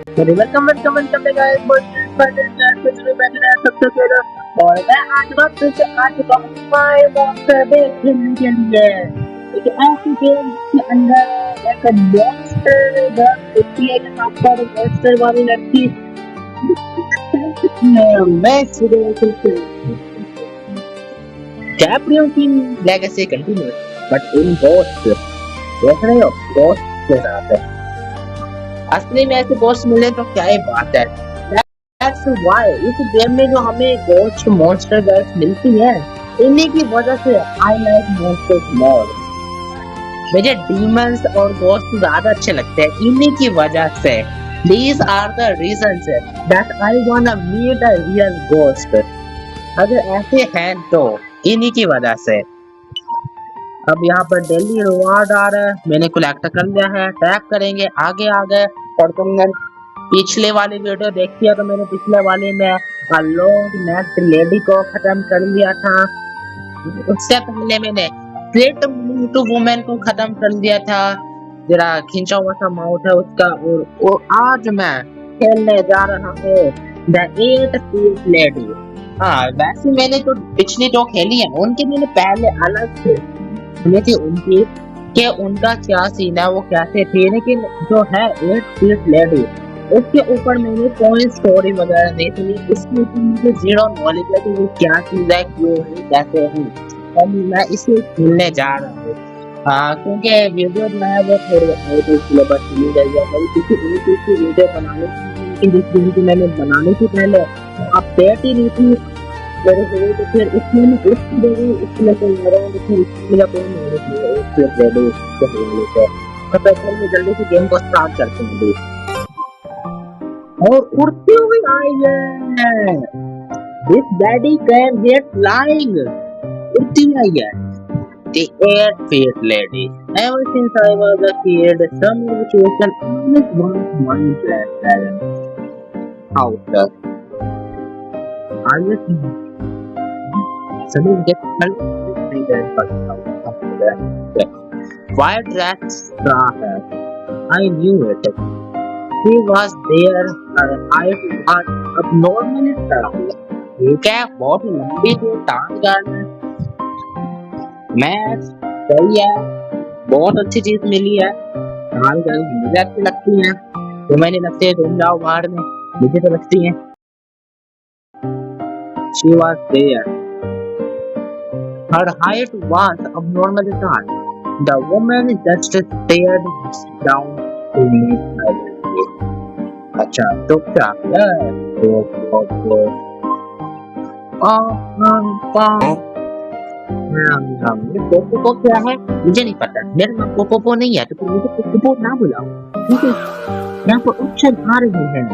Welcome welcome welcome guys सबसे पहले और मैं आज बात फिर से आ चुका हूँ माय मॉन्स्टर बेस खेलने के लिए एक ऐसी गेम के अंदर एक मॉन्स्टर होती है जहाँ पर मॉन्स्टर वाली लड़की मैं कैप्रियो की legacy continuous but in ghost देख रहे हो गोस्ट के साथ है। असली में ऐसे गोस्ट मिले तो क्या ही बात है। That's why इस गेम में जो हमें गोस्ट मॉन्स्टर गर्ल्स मिलती है इन्हीं की वजह से आई लाइक मॉन्स्टर्स मोर। मुझे डीमंस और गोस्ट ज्यादा अच्छे लगते हैं इन्हीं की वजह से। These are the reasons that I wanna meet a real ghost। अगर ऐसे हैं तो इन्हीं की वजह से। अब यहाँ पर डेली रिवार्ड आ रहा है, मैंने कलेक्ट कर लिया है। टैग करेंगे आगे आ गए। और तुमने पिछले वाली वीडियो देखी है तो मैंने पिछले वाले में लोग नेक्स्ट लेडी को खत्म कर लिया था। उससे पहले मैंने स्ट्रेट टू वुमेन को खत्म कर दिया था, जरा खिंचा हुआ सा माउथ है उसका। और आज मैं खेलने जा रहा हूँ द 8 फीट लेडी। हाँ वैसे मैंने तो पिछली जो खेली है उनके मैंने पहले अलग से थी उनकी कि उनका क्या सीन है वो कैसे थे, लेकिन जो है 8 फीट लेडी उसके ऊपर मैंने कोई स्टोरी वगैरह नहीं सुनी। इसके ऊपर मुझे जीरो नॉलेज है कि वो क्या चीज है, क्यों है, कैसे है। और मैं इसे खेलने जा रहा हूँ क्योंकि वीडियो जो है वो थोड़ी सिलेबस मिल गई है किसी वीडियो बनाने की, जिस दिन की मैंने बनाने से पहले अपडेट ही नहीं थी मेरे से। तो फिर इसमें मैं इसमें तो फिर इसमें तो चलिए जल्दी से गेम को स्टार्ट करते हैं। और उड़ती हुई आई है, this baddie can get flying. उड़ती हुई आई है the 8 feet lady। Ever since I was a kid, some situation always was one plan out there। I just suddenly get why dress saw her? I knew it। She was there, her height was abnormally tall। ठीक है, बहुत लंबी थी, टांग गाड़ी। मैं सही है, बहुत अच्छी चीज मिली है। टांग गाड़ी मुझे अच्छी लगती है, तो मैंने लगती है तुम जाओ बाहर में, मुझे तो लगती है। She was there, her height was abnormally tall। The woman just stared down to me silently। अच्छा चुपचाप पोपो क्या है मुझे नहीं पता, मेरा नाम पोपो नहीं है तो तुम मुझे पोपो ना बुलाओ, ठीक है। यहाँ पर ऑप्शन आ रहे हैं,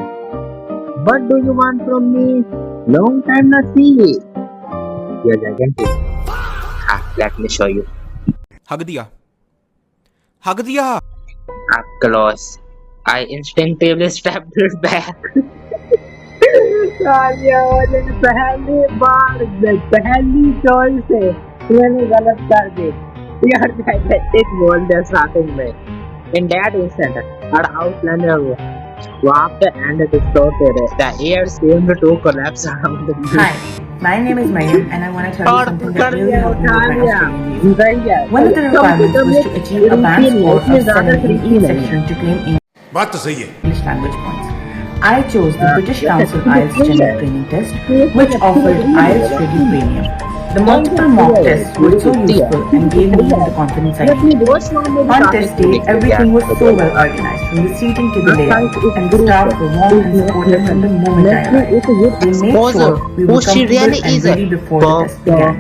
What do you want from me? Long time no see। दिया जाएगा। हाँ, let me show you। हग दिया, हग दिया। Up close, I instinctively stepped back। पहली चॉइस है मैंने गलत कर दी यार। एक बोल दे स्टार्टिंग में in that instant our outlander वहाँ पे एंड डिस्टॉर्टेड है। The air seemed to collapse around me। Hi, my name is Mayam and I want to tell you something that really helped me with my Australian visa। One of the requirements was to achieve a band score of 70 in each section to claim बात तो सही है। English language points। I chose the British Council IELTS General Training Test, which offered IELTS Ready Premium। The multiple mock tests were so useful and gave me the confidence I needed। On test day, everything was so well organized, from the seating to the layout, and the staff were warm and supportive from the moment I arrived। They made sure we were comfortable and ready before the test began।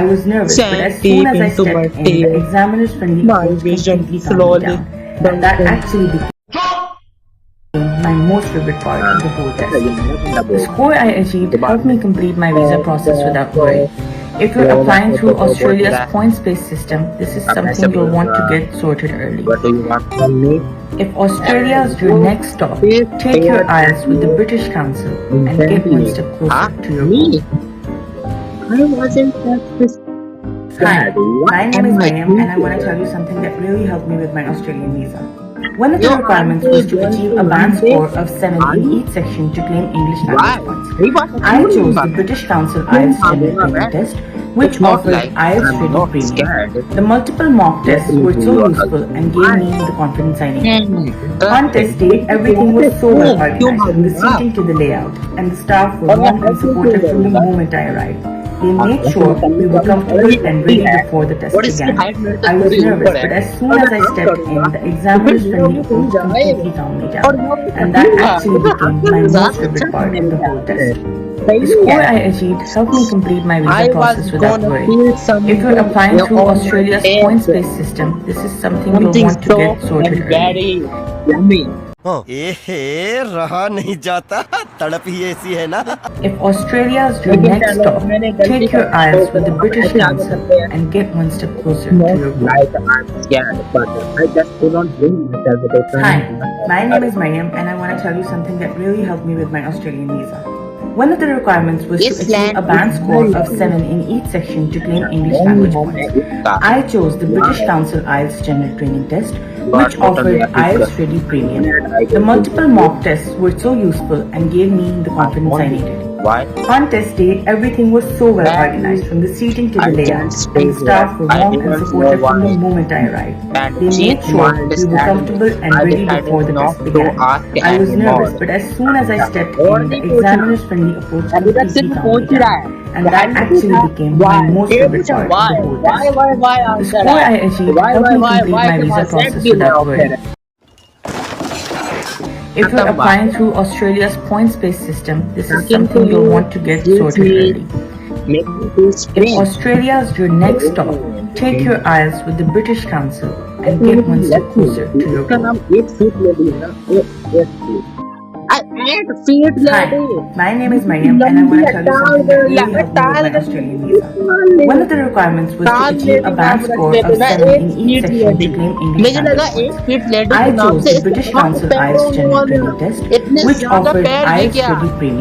I was nervous, but as soon as I stepped in, the examiner's friendly approach completely calmed me down, and that actually became my most favorite part of the whole test। The score I achieved helped me complete my visa process without worry। If you're applying through Australia's points-based system, this is something you'll want to get sorted early। What do you want from me? If Australia is your next stop, take your IELTS with the British Council and get one step closer to your goal। I wasn't that Hi, my name is Mayam and I want to tell you something that really helped me with my Australian visa। One of the requirements was to achieve a band score of 7 in each section to claim English language points. I chose the British Council IELTS General Training Test, which offered IELTS Ready Premium. The multiple mock tests were so useful and gave me the confidence I needed. On test day, everything was so well organized, from the seating to the layout, and the staff were warm and supportive from the moment I arrived. They made sure we were comfortable and ready before the test began. I was nervous, but as soon as I stepped in, the examiner's friendly approach completely calmed me down, and that actually became my most favorite part of the whole test. The score I achieved helped me complete my visa process without worry. If you're applying through Australia's points-based system, this is something you'll want to get sorted early. रहा नहीं जाता तड़प ही ऐसी है ना If Australia is your next stop, take your IELTS with the British Council and get one step closer to your goal. Hi, my name is Mariam and I want to tell you something that really helped me with my Australian visa. One of the requirements was to achieve a band score of 7 in each section to claim English language points. I chose the British Council IELTS General Training Test, which offered IELTS Ready Premium. The multiple mock tests were so useful and gave me the confidence I needed. On test day, everything was so well organized, from the seating to the layout, and the staff were warm and supportive from the moment I arrived. They made sure we were comfortable and ready before the test began. I was nervous, but as soon as I stepped in, the examiner's friendly approach completely calmed me down, and that actually became my most favorite part of the whole test. The score I achieved helped me complete my visa process without worry. If you're applying through Australia's points-based system, this is something you'll want to get sorted early. If Australia is your next stop, take your IELTS with the British Council and get one step closer to your goal. Hi, my name is Mariam and I want to tell you something that really helped me with my Australian visa. One of the requirements was to achieve a band score of 7 in each section to claim English language points. I chose the British Council IELTS General Training Test, which offered IELTS Ready Premium.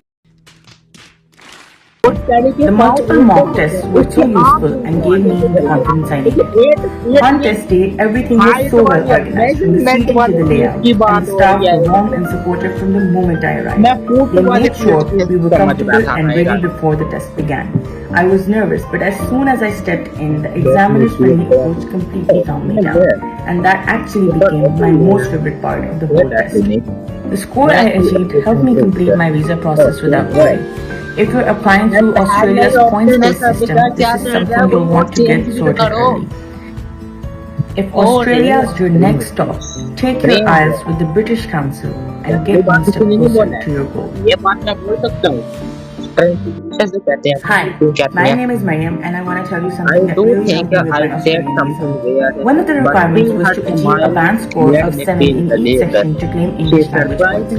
The multiple mock tests were so useful and gave me the confidence I needed. On test day, everything was so well organized, from the seating to the layout, and the staff were warm and supportive from the moment I arrived. They made sure we were comfortable and ready before the test began. I was nervous, but as soon as I stepped in, the examiner's friendly approach completely calmed me down, and that actually became my most favorite part of the whole test. The score I achieved helped me complete my visa process without worry. If you're applying through Australia's points-based system, this is something you'll want to get sorted early. If Australia is your next stop, take your IELTS with the British Council and get one step closer to your goal. Hi, my name is Mariam and I want to tell you something that really helped me with my Australian visa. One of the requirements was to achieve a band score of 7 in each section to claim English language points.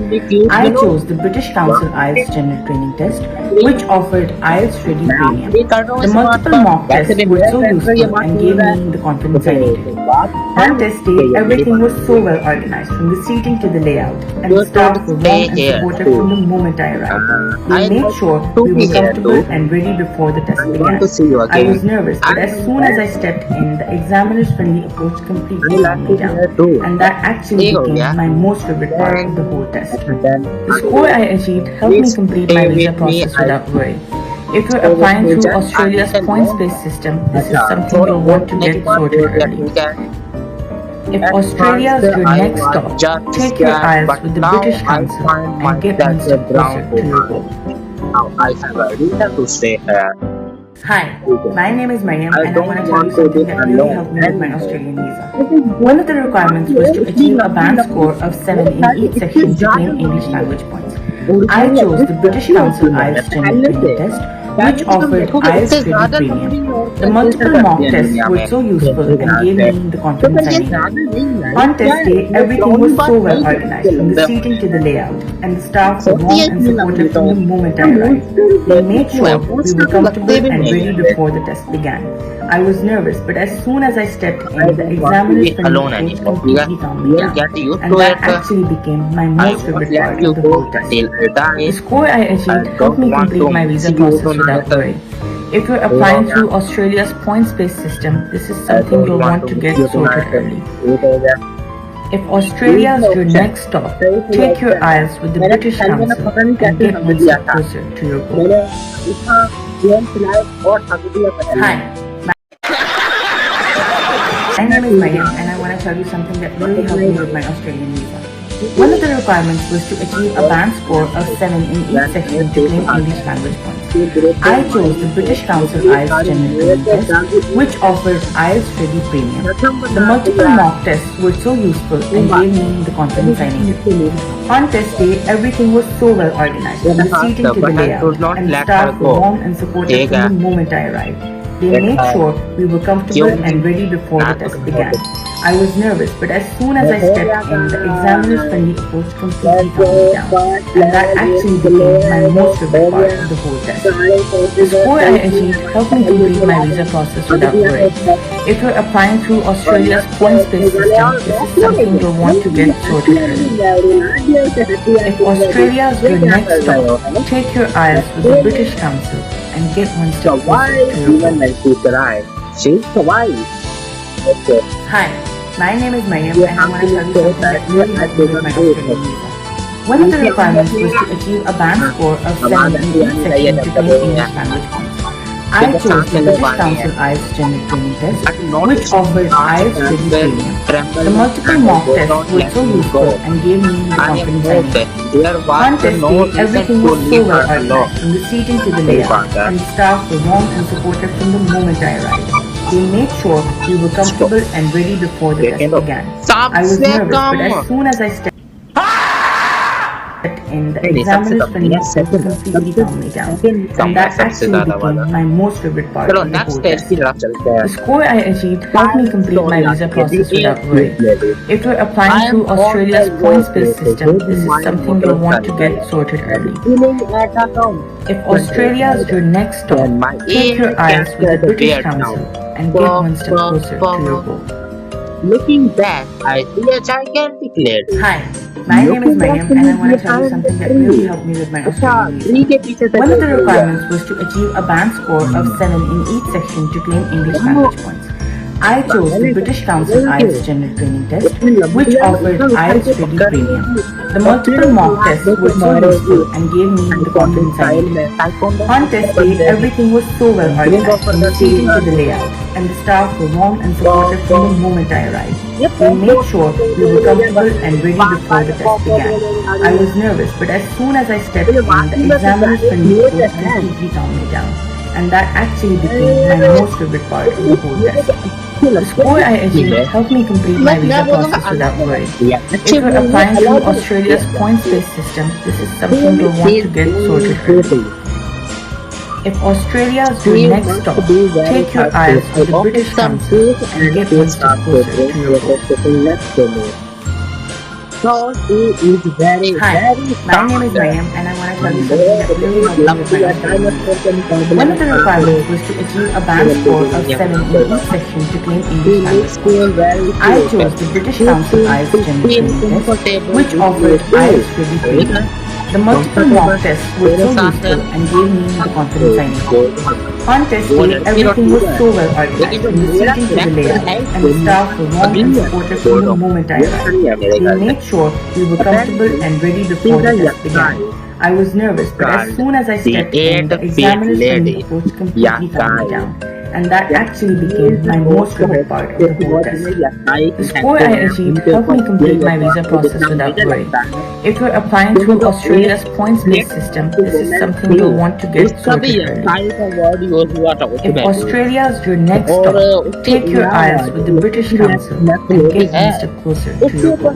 I chose the British Council IELTS General Training Test, which offered IELTS Ready Premium. The multiple mock tests were so useful and gave me the confidence I needed. On test day, everything was so well organized, from the seating to the layout, and the staff were warm and supportive from the moment I arrived. They made sure we were comfortable and ready before the test began. I was nervous, but as soon as I stepped in, the examiner's friendly approach completely calmed me down, and that actually became my most favorite part of the whole test. The score I achieved helped me complete my visa process without worry. If you're applying through Australia's points-based system, this is something you'll want to get sorted early. If Australia is your next stop, take your IELTS with the British Council and get one step closer to your goal. I have a reason to stay here. Hi, my name is Mariam and I want to tell you something that really helped me with my Australian visa. One of the requirements was to achieve a band score of 7 in each section to claim English language points. I chose the British Council IELTS General Training Test, which offered IELTS Ready Premium. The multiple mock tests were so useful and gave me the confidence I needed. On test day, everything was so well organized, from the seating to the layout, and the staff were warm and supportive from the moment I arrived. They made sure we were comfortable and ready before the test began. I was nervous, but as soon as I stepped in, the examiner's friendly approach completely calmed me down, and that actually became my most favorite part of the whole test. The score I achieved helped me complete my visa process without worry. If you're applying through Australia's points-based system, this is something you'll want to get sorted early. If Australia is your next stop, take your eyes with the British Council and get one step closer to your goal. मैंने लिखा game चलाए और हगदिया पहले Hi, my name is Mayam and I want to tell you something that really helped me with my Australian visa. One of the requirements was to achieve a band score of 7 in each section to claim English language points. I chose the British Council IELTS General Training Test, which offered IELTS Ready Premium. The multiple mock tests were so useful and gave me the confidence I needed. On test day, everything was so well organized, from the seating to the layout, and the staff were warm and supportive from the moment I arrived. They made sure we were comfortable and ready before the test began. I was nervous, but as soon as I stepped in, the examiner's friendly approach completely calmed me down, and that actually became my most favorite part of the whole test. The score I achieved helped me complete my visa process without worry. If you're applying through Australia's points-based system, this is something you'll want to get sorted early. If Australia is your next stop, take your eyes with the British Council and get one step closer to your goal. She's Hawaii. Okay. Hi, my name is Mayam and I want to tell you something that really helped me with my Australian visa. One of the requirements was to achieve a band score of 7 in each section to claim English language points. I chose the British Council IELTS General Training Test, which offered IELTS Ready Premium. The multiple mock tests were so useful and gave me the confidence I needed. On test day, everything was so well organized, from the seating to the layout, and the staff were warm and supportive from the moment I arrived. They made sure we were comfortable and ready before the test began. I was nervous, but as soon as I stepped in, the examiner's friendly approach completely calmed me down, and that actually became my most favorite part चलो of the next whole test test. की तरफ चलते The हैं score I achieved helped me complete my visa process without worry. If you're applying through Australia's points-based system, this is something you'll want to get sorted early. If Australia is your next stop, take your eyes with the British Council and get one step closer to your goal. Looking back, I see a gigantic lid. Hi, my name is Mayam and I want to tell you something that really helped me with my Australian visa. Tree के पीछे से One of the requirements was to achieve a band score of 7 in each section to claim English language points. I chose the British Council IELTS General Training Test, which offered IELTS Ready Premium. The multiple mock tests were so useful and gave me the confidence I needed. On test day, everything was so well organized, from the seating to the layout, and the staff were warm and supportive from the moment I arrived. They made sure we were comfortable and ready before the test began. I was nervous, but as soon as I stepped in, the examiner's friendly approach completely calmed me down, and that actually became my most favorite part of the whole test. The score I achieved helped me complete my visa process without worry. If you're applying through Australia's points-based system, this is something you'll want to get sorted early. If Australia is your next stop, take your eyes with the British Council and get one step closer to your goal. So it is very, Hi, very my name is Mayam and I want to tell you something that really helped me with my Australian visa. One of the requirements was to achieve a band score of 7 in each section to claim English language. I chose the British Council IELTS General Training Test, which offered IELTS Ready Premium. The multiple mock tests were so useful and gave me the confidence I needed. On test day, everything was so well organized, from the seating to the layout, and the staff were warm and supportive from the moment I arrived. They made sure we were comfortable and ready before the test began. I was nervous, but as soon as I stepped in, the examiner's friendly approach completely calmed me down, and that actually became my most favorite part of the whole test. The score I achieved helped me complete my visa process without worry. If you're applying through Australia's points-based system, this is something you'll want to get sorted early. If Australia is your next stop, take your eyes with the British Council and get one step closer to your goal.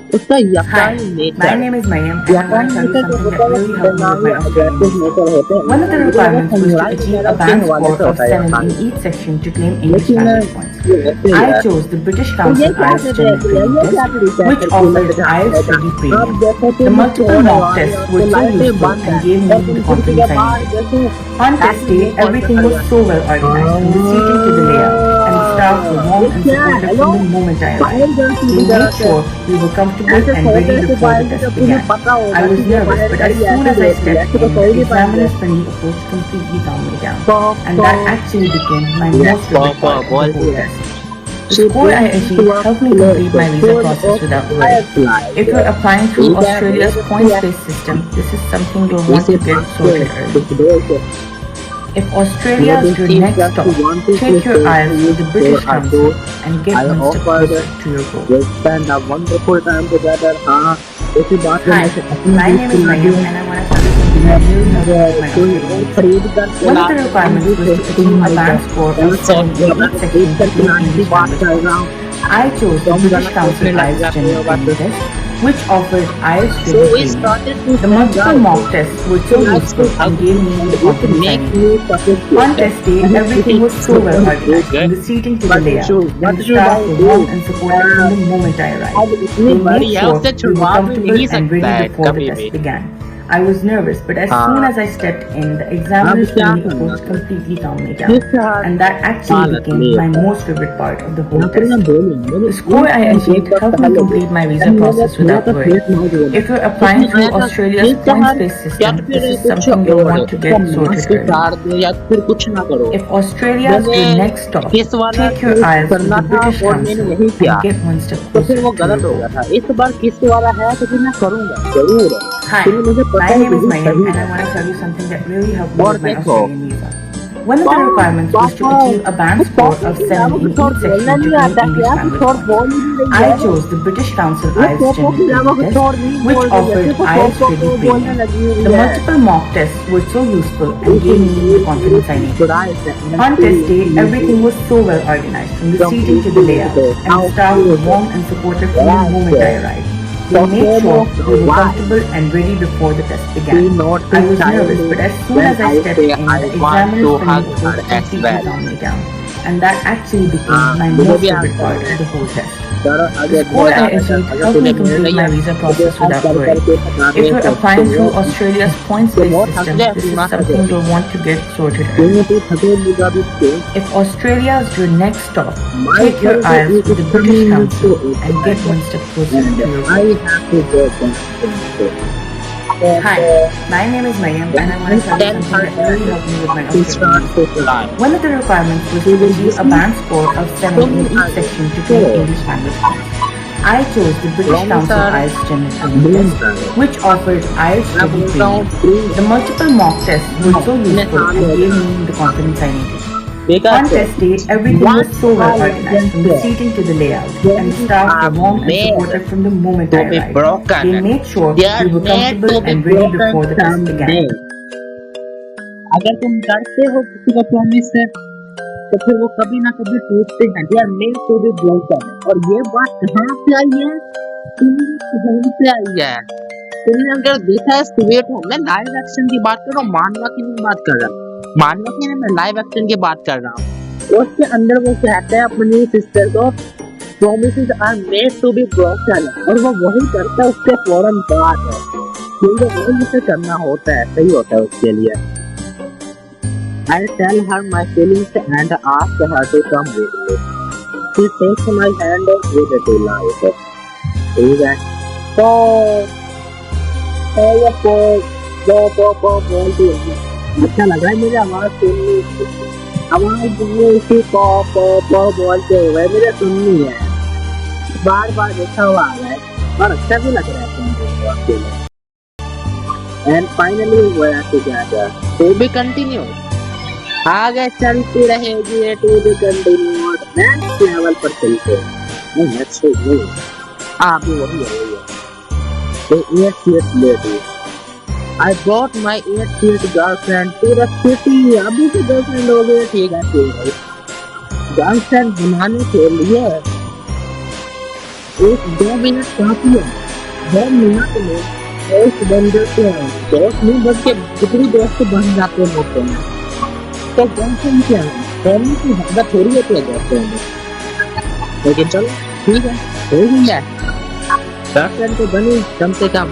Hi, my name is Mayam and I want to tell you something that really helped me with my Australian visa. One of the requirements was to achieve a band score of 7 in each section to claim English language points. I chose the British Council IELTS General Training Test, which offered IELTS Ready Premium. The multiple mock tests were so useful and gave me the confidence I needed. On test day, everything was so well organized, from the seating to the layout, and the staff were warm and supportive from the moment I arrived. They made sure we were comfortable and ready before the test began. I was nervous, but as soon as I stepped in, the examiner's friendly approach completely calmed me down, and that actually became my most favorite part of the whole test. The score I achieved helped me complete my visa process without worry. If you're applying through Australia's points-based system, this is something you'll want to get sorted early. If Australia is your next stop, take your IELTS with the British Council and get one step closer to your goal. We'll spend a wonderful time together. Hi, my name is Mayam and I want to tell you something that really helped my Australian visa. One of the requirements was to achieve a band score of 7 in each section between English language. I chose the British Council IELTS General Training Test, which offered IELTS training. The multiple mock tests were so useful and gave me the confidence I needed. On test day, everything was so well organized, from the seating to the layout, and the staff were warm and supportive from the moment I arrived. They made sure we were comfortable and ready before the test began. I was nervous, but as soon as I stepped in, the examiner's friendly approach completely calmed me down, and that actually became my most favorite part of the whole test. The score I achieved helped me complete my visa process without worry. If you're applying through Australia's points-based system, this is something you'll want to get sorted early. If Australia is your next stop, take your IELTS to the British Council and get one step closer to your goal. Hi, my name is Mayam and I want to tell you something that really helped me with my Australian visa. One of the requirements was to achieve a band score of 7 in each section between English language. I chose the British Council IELTS General Training Test, which offered IELTS Ready Premium. The multiple mock tests were so useful and gave me the confidence I needed. On test day, everything was so well organized, from the seating to the layout, and the staff were warm and supportive from the moment I arrived. They made sure we were comfortable and ready before the test began. I was nervous, but as soon as I stepped in, the examiner's friendly approach completely calmed me down, and that actually became my most favorite part of the whole test. The score I achieved helped me complete my visa process without worry. If you're applying through Australia's points-based system, this is something you'll want to get sorted early. If Australia is your next stop, take your IELTS with the British Council and get one step closer to your goal. Hi, my name is Mayam and I want to tell you something that really helped me with my Australian visa. One of the requirements was to achieve a band score of 7 in each section between English language classes. I chose the British Council IELTS General Training Test, which offered IELTS Ready Premium. The multiple mock tests were so useful and gave me the confidence I needed. On test day, everything was so well organized, from the seating to the layout, and the staff were warm and supportive from the moment I arrived. They made sure we were comfortable and ready before the test began. अगर तुम करते हो किसी को promise से तो फिर वो कभी ना कभी टूटते हैं यार मेरे को भी बोलता है और ये बात कहाँ से आई है कहीं से आई है तुमने अगर देखा है स्वीट होम में लाइव एक्शन की बात कर रहा हूँ मानवा की नहीं बात कर रहा हूँ मानवा की मैं लाइव एक्शन की बात कर रहा हूँ उसके अंदर वो कहते हैं अपनी सिस्टर को promises are made to be broken और वो वही करता है उसके फौरन बाद है क्योंकि वही उसे करना होता है सही होता है उसके लिए I tell her my feelings and ask her to come with me. She takes my hand and goes to life. ठीक है तो ये बोलती है अच्छा लग रहा है मेरी आवाज सुननी आवाज इसी बोलते हुए मुझे सुननी है बार बार देखा हुआ आ रहा है और अच्छा भी लग रहा है तुमको and finally we are together to be continued आगे चलती रहेगी to be continued next level पर चलते हैं नेक्स्ट वो आप वही है तो 8 years later I brought my 8th girlfriend to the city. अभी तो गर्लफ्रेंड हो गई ठीक है गर्लफ्रेंड बनाने के लिए 1-2 मिनट काफी है 2 मिनट में दोस्त बन जाते हैं दोस्त नहीं बन के कितनी दोस्त बन जाते होते हैं तो गर्लफ्रेंड क्या है फैमिली की ज्यादा थोड़ी होती है गर्लफ्रेंड लेकिन चलो ठीक है हो गई है गर्लफ्रेंड तो बनी कम से कम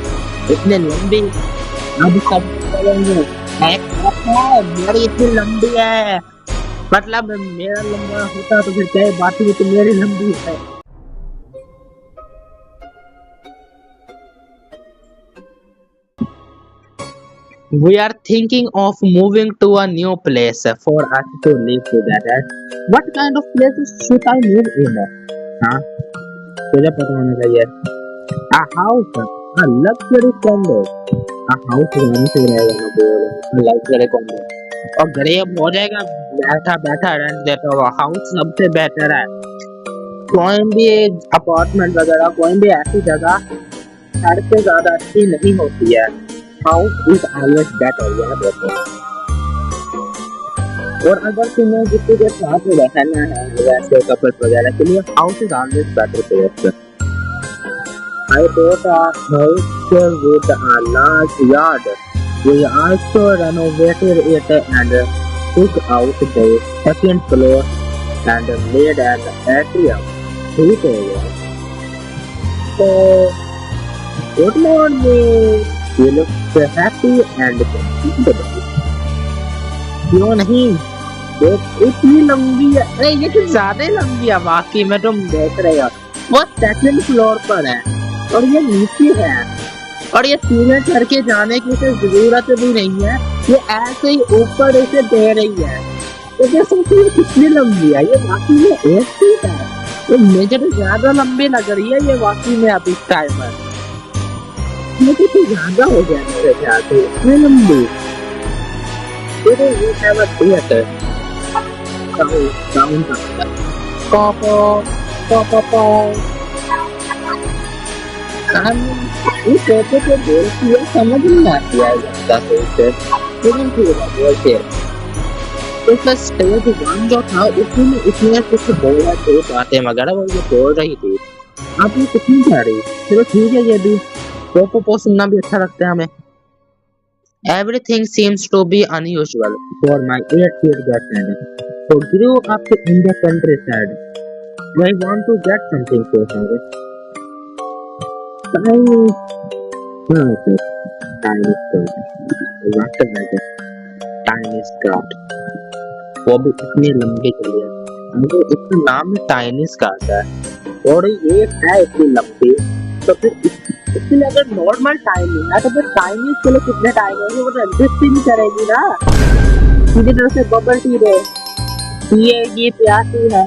इतने लंबी अब सब करेंगे मेरी इतनी लंबी है मतलब मेरा लंबा होता तो फिर क्या बात हुई तो मेरी लंबी है We are thinking of moving to a new place for us to live together. What kind of place should I move in? हाँ, तुझे पता होना चाहिए. A house, a luxury condo. A house रहने से रहेगा ना बोल. Luxury condo. और गरीब हो जाएगा बैठा बैठा रेंट देता हुआ. हाउस सबसे बेहतर है. कोई भी अपार्टमेंट वगैरह कोई भी ऐसी जगह घर से ज्यादा अच्छी नहीं होती है. House is always better. याद रखो. और अगर तुम्हें किसी के साथ में रहना है वैसे कपल्स वगैरह के लिए house is always better place. I bought a house with a large yard. We also renovated it and took out the second floor and made an atrium. ठीक है यार. So, good morning. You look happy and comfortable. क्यों नहीं? देख इतनी लंबी है. अरे ये तो ज्यादा ही लंबी है वाकई में. तुम देख रहे हो वो सेकंड फ्लोर पर है और ये नीचे है और ये सीधे चढ़ के जाने की तो जरूरत भी नहीं है. ये ऐसे ही ऊपर ऐसे दे रही है. तो ये सोचिए ये कितनी लंबी है. ये वाकई में एक फीट है. तो मुझे तो ज्यादा लंबी लग रही है ये वाकई में अब इस टाइम पर. ये तो ज्यादा हो गया मेरे ख्याल से. इतनी लंबी. ये है बस थिएटर. साउंड पॉपो पॉपो ये कहते थे बोलती है समझ नहीं आती है ज्यादा सोचते. लेकिन ठीक है बोलते हैं. तो फिर स्टेज 1 जो था उसमें कुछ बोला थे बातें वगैरह वो ये बोल रही थी. आप ये कुछ नहीं कह रही. चलो ठीक है ये भी पॉपो सुनना भी अच्छा लगता है हमें. Everything seems to be unusual for my 8-year girlfriend who grew up in the countryside. I want to get something for her. Tiny Scout. वो भी इतनी लंबी चली है. मुझे इसका नाम ही टाइनी स्कार्ट है और ये है इतनी लंबी. तो फिर इसके लिए अगर नॉर्मल टाइनी है तो फिर टाइनी के लिए कितने टाइम होंगे वो तो एडजस्ट ही नहीं करेगी ना. सीधी तरह से बबल टी दे पिएगी प्यासी है.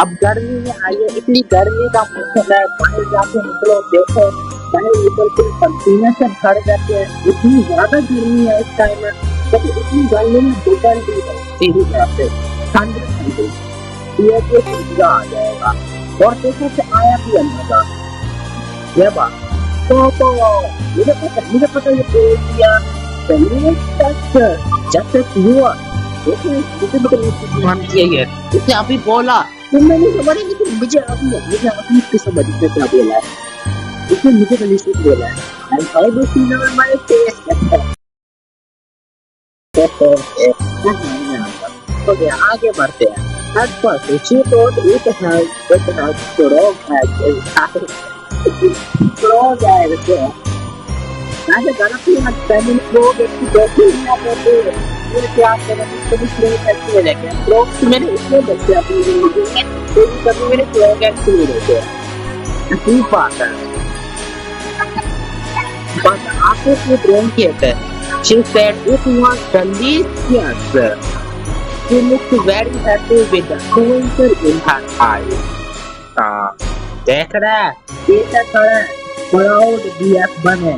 अब गर्मी में आई है. इतनी गर्मी का मौसम है. बाहर जाके निकलो देखो बाहर निकल के पसीने से भर जाते हैं. इतनी ज्यादा गर्मी है इस टाइम में. तो इतनी गर्मी में बबल टी दो सीधी तरह से ठंड ठंडी पिए के मजा आ जाएगा. और देखो से आया भी अंदर ये बात तो मुझे पता ये बोल दिया. जब तक हुआ ये इसने अभी बोला तो मैंने समझा लेकिन मुझे अभी इसकी समझ में क्या बोला है. इसने मुझे पहले से बोला है. I heard this in my face. तो क्या आगे बढ़ते हैं. At first she thought it had strong eyes. ऐसे गलत ही मत पहले लोग एक दोस्ती ना करते. ये क्या करना कभी प्ले करते हैं लेकिन लोग मैंने इसमें बच्चे अपनी जिंदगी में कभी मेरे प्रोग एक्टिव होते हैं. ठीक बात है. बस आपको ये ड्राइंग किया है. She said it was delicious. She looked very happy with the twinkle in her eyes. देख रहा है ये थोड़ा प्राउड बीएफ बने.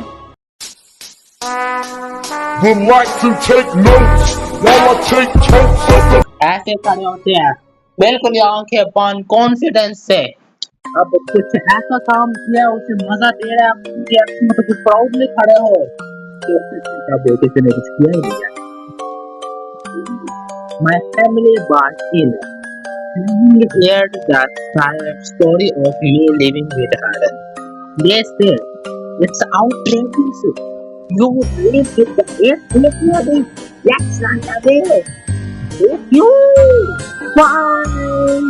Would like to take notes while I take totes of the. ऐसे खड़े होते हैं बिल्कुल आंखें बंद कॉन्फिडेंस से. अब कुछ ऐसा काम किया उसे मजा दे रहा है. मतलब प्राउडली खड़े हो. बेटे से कुछ किया ही नहीं. My family was in. He heard the story of me living with her. They said, "It's outrageous. You live with the 8-year-old. That's not a day. If you fine.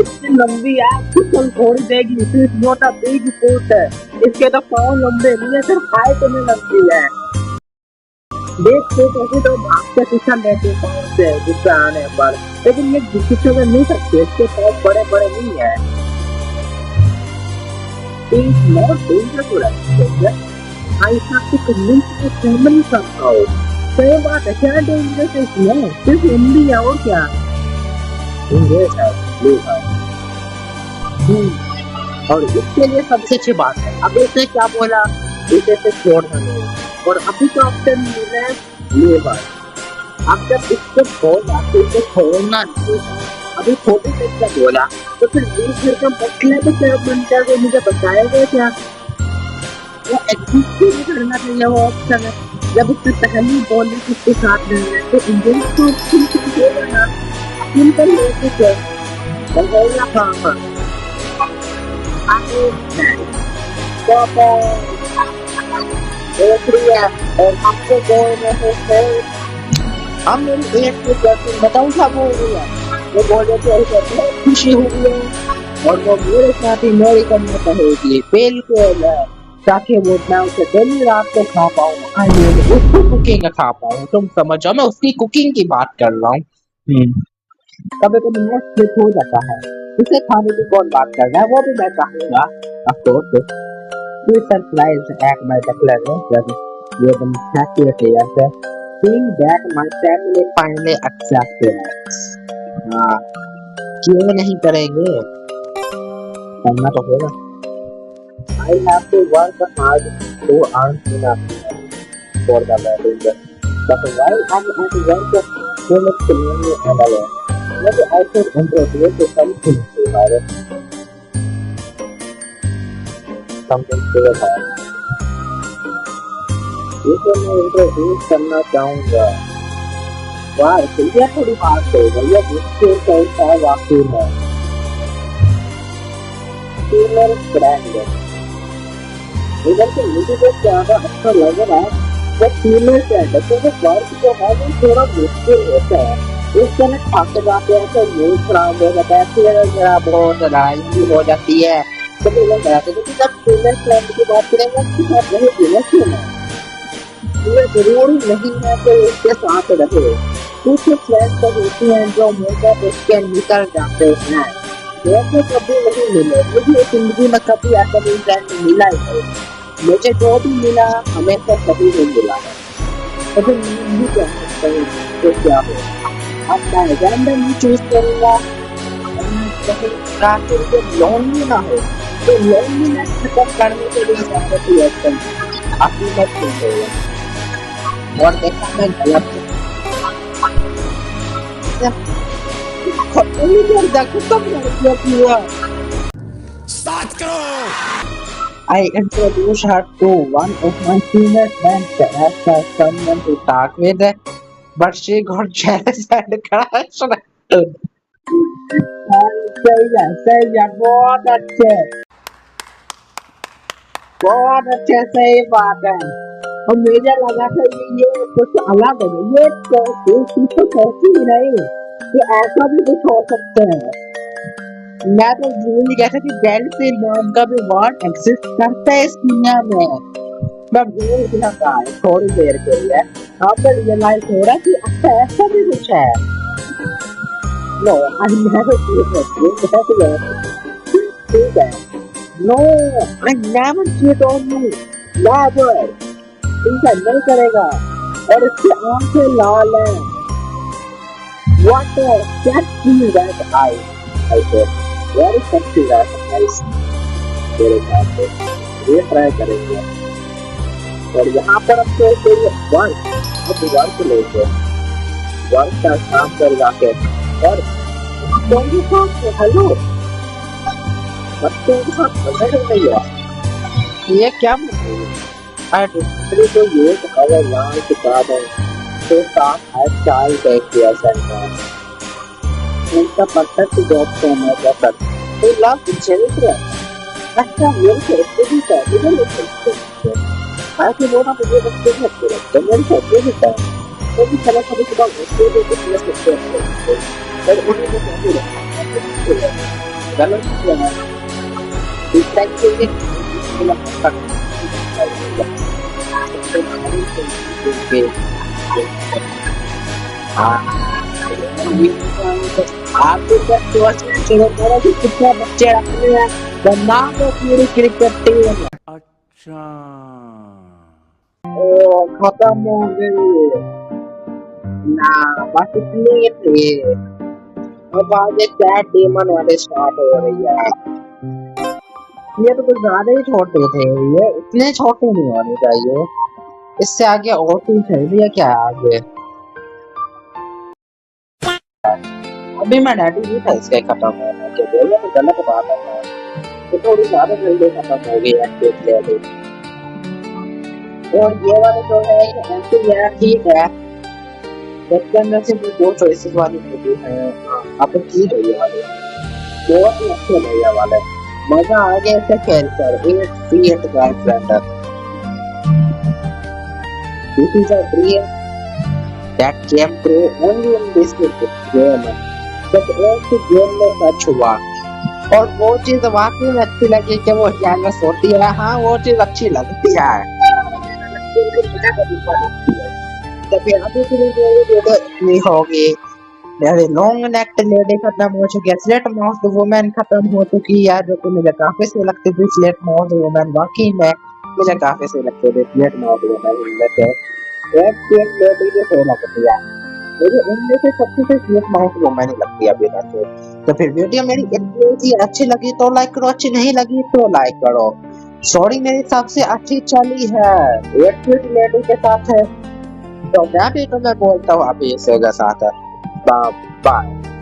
इतनी लंबी है कल थोड़ी देगी. इस मोटा बिग फुट है. इसके तो पाँव लंबे नहीं है सिर्फ हाइट में लंबी है. देख तो भागते पीछा लेते पाँव से गुस्सा आने पर. लेकिन ये गुस्से में नहीं सकते. इसके पाँव बड़े बड़े नहीं है. I have to convince my family somehow. सही बात है, क्या डेंजरस है इसमें, सिर्फ हिंदी है और क्या। इंग्लिश है, और इसके लिए सबसे अच्छी बात है, अब इसने क्या बोला, इसे से छोड़ना नहीं, और अभी तो ऑप्शन मिला है लेबर। अब जब इसको बोला तो इसे छोड़ना नहीं, अभी छोटे से क्या बोला, तो फिर एक घर का मतलब क्या बनता है, मुझे बताया गया क्या, वो एग्जिस्ट नहीं करना चाहिए वो ऑप्शन है। जब उसने पहली बोली किसके साथ रहना है, तो इंडियन को देगा ना, सिंपल लॉजिक है, बंगाली फार्मर और आपको हम मेरी एक बताऊँ क्या बोल रही है, वो बोल रहे थे बहुत खुशी हुई है और वो मेरे साथ ही मेरी करना चाहेगी बिल्कुल, ताकि वो मैं उसे दिन रात को खा पाऊँ, उसको कुकिंग खा पाऊँ। तुम समझ जाओ, मैं उसकी कुकिंग की बात कर रहा हूँ। कभी कभी मैं स्लिप हो जाता है, उसे खाने की कौन बात कर रहा है, वो भी मैं कहूँगा। Of course, we surprised at my declaration with an accurate answer, seeing that my family finally accepted us. हाँ, क्यों नहीं करेंगे, करना तो होगा। I have to work hard to earn enough for the wedding, but while I'm at work, so much money and alone. Maybe I should introduce something to her. Something to her. इसे मैं introduce करना चाहूँगा। वाह, ये थोड़ी बात है, भैया जिसके कैसा वाकई है। फीमेल ब्रांड इधर से मुझे तो ज्यादा अच्छा लग रहा है वो फीमेल ब्रांड है, क्योंकि वर्क जो है वो थोड़ा मुश्किल होता है। इस तरह थक जाते हैं तो मूड खराब हो जाता है, फिर जरा बहुत लड़ाई भी हो जाती है, तो फिर लोग कहते हैं कि जब फीमेल ब्रांड की बात करेंगे उसके साथ रहेगी ना, क्यों ना, ये जरूरी नहीं है कि उसके साथ रहे। कुछ फ्रेंड्स तो होती हैं जो मेकअप उसके निकल जाते हैं, मुझे कभी नहीं मिले, मुझे जिंदगी में कभी ऐसा कोई फ्रेंड मिला ही नहीं। मुझे जो भी मिला हमेशा कभी नहीं मिला है, तो फिर मैं भी कह सकता हूँ तो क्या हो। अब मैं रैंडमली चूज करूँगा, ताकि जो लोनली ना हो, तो लोनलीनेस खत्म करने के लिए सबसे कोई ऑप्शन आपकी मत सुनिएगा। और देखा मैं गलत I introduced her to one of my female friends as someone to talk with, but she got jealous and crashed. सही है, बहुत अच्छे, सही बात है। और मुझे लगा था ये कुछ अलग है, ये तो सोची ही नहीं कि ऐसा भी कुछ हो सकता है। मैं तो भूल गया था कि जेलसी नाम का भी वर्ड एग्जिस्ट करता है इस दुनिया में। मैं भूल गया था थोड़ी देर के लिए, अब तो रियलाइज हो रहा है कि अच्छा ऐसा भी कुछ है। नो, आई नेवर ठीक है, no I never cheat on you, never, ऐसा नहीं करेगा। और इसकी आंखें लाल हैं, what can see that I said, very sexy that eyes, मेरे साथ ये ट्राई करेंगे। और यहाँ पर अब तो कोई वर्क, अब वर्क लेके वर्क का काम कर जाके और बच्चों के साथ हेलो, बच्चों के साथ मजा नहीं है, ये क्या दूसरी तो ये अगर यहाँ किताब है तो साथ है चाय बैठ किया सेंटर उनका परफेक्ट जॉब को मैं कर सकता तो लाभ चरित्र अच्छा मेरे से भी है, मुझे नहीं सकते ऐसे बोलना मुझे बच्चे भी अच्छे लगते हैं, मेरे से अच्छे भी है, तो भी समय कभी सुबह बच्चे भी कुछ मिल सकते हैं और उन्हें तो कहते रहते हैं गलत क्या है इस टाइप के आपको कितना बच्चे रखने हैं, नाम है पूरी क्रिकेट टीम। अच्छा ओ खत्म हो गई ना, बस इतनी थी। अब आगे कैट डेमन वाले स्टार्ट हो रही है। ये तो कुछ ज्यादा ही छोटे थे, ये इतने छोटे नहीं होने चाहिए। इससे आगे और कुछ चाहिए क्या आगे? अभी मैं डैडी नहीं था इसके खत्म होने के, बोला तो गलत बात है, तो थोड़ी ज्यादा जल्दी खत्म हो गई है देख ले अभी। और ये वाले जो है ये ऐसे यार ठीक है, इसके अंदर से भी दो चॉइसेस वाली मूवी है। आप ठीक है, ये वाले बहुत ही अच्छे है ये वाले, मजा आ गया इसे खेल कर। 8 feet Guyslander, this is a dream that came true only in this game, जब एक ही गेम में सच हुआ। और वो चीज वाकई में अच्छी लगी कि वो जानस होती है। हाँ वो चीज अच्छी लगती है। तभी अभी के लिए वीडियो इतनी होगी। मेरी लॉन्ग नेक्ड लेडी खत्म हो चुकी है, स्लेट माउथ वुमेन खत्म हो चुकी है, जो कि मुझे काफी सही लगती थी। स्लेट माउथ वुमेन वाकई में मुझे काफी सही लगती थी। स्लेट माउथ वुमेन इनमें से एक लेडी भी सही लगती है मुझे, इनमें से सबसे सही स्लेट माउथ वुमेन ही लगती है अभी तक। तो फिर वीडियो मेरी इतनी सी अच्छी लगी तो लाइक करो, अच्छी नहीं लगी तो लाइक करो। सॉरी मेरी सबसे अच्छी चली है एक क्यूट लेडी के साथ है, तो मैं भी तुम्हें बोलता हूँ अभी इसके साथ बाय।